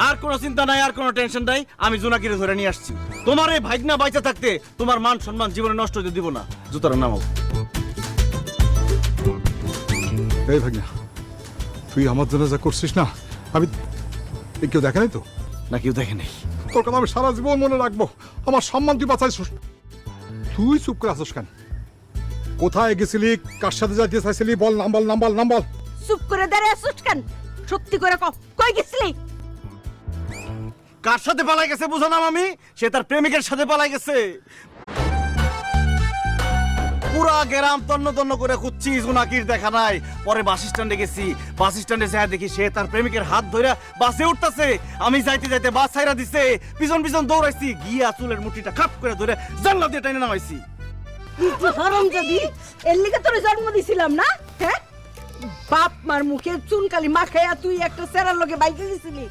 আর কোনো চিন্তা নাই, আর কোনো টেনশন নাই, আমি জোনাকিরে ধরে নিয়ে আসছি। তোমার এই ভাগনা বাইচা থাকতে তোমার মান সম্মান জীবনে নষ্ট হতে দিব না। জুতার নামাও। এই ভাগনা, তুই আমার জন্য যা করছিস না, আমি কেউ দেখে নাই তো? না কেউ দেখে নেই। তোর কথা আমি সারা জীবন মনে রাখবো। আমার সম্মান তুই বাঁচাইছিস। তুই চুপ করে আসিস কেন? কোথায় গেছিলি, কার সাথে যাইতে চাইছিলি? বল নাম, বল নাম, বল নাম, বল। চুপ করে দাঁড়িয়ে আসছিস কেন? সত্যি করে কই গেছিলি? কার সাথে পালাই গেছে বুঝো না আমি? সে তার প্রেমিকের সাথে পালাই গেছে। পুরা গ্রাম তন্ন তন্ন করে খুঁজছি, জোনাকির দেখা নাই। পরে বাস স্ট্যান্ডে গেছি, বাস স্ট্যান্ডে যায় দেখি সে তার প্রেমিকের হাত ধরে বাসে উঠতেছে। আমি যাইতে যাইতে বাস ছাইরা দিছে, পিছন পিছন দৌড়াইছি, গিয়া চুলের মুঠিটা খাপ করে ধরে জানলা দিয়ে টাইনে নামাইছি। হারামজাদি, এর লিগে তোরে জন্ম দিছিলাম না? হ্যাঁ, বাপ মার মুখে চুনকালি মাখাইয়া তুই একটা সেরার লগে বাইকে গেছিলি।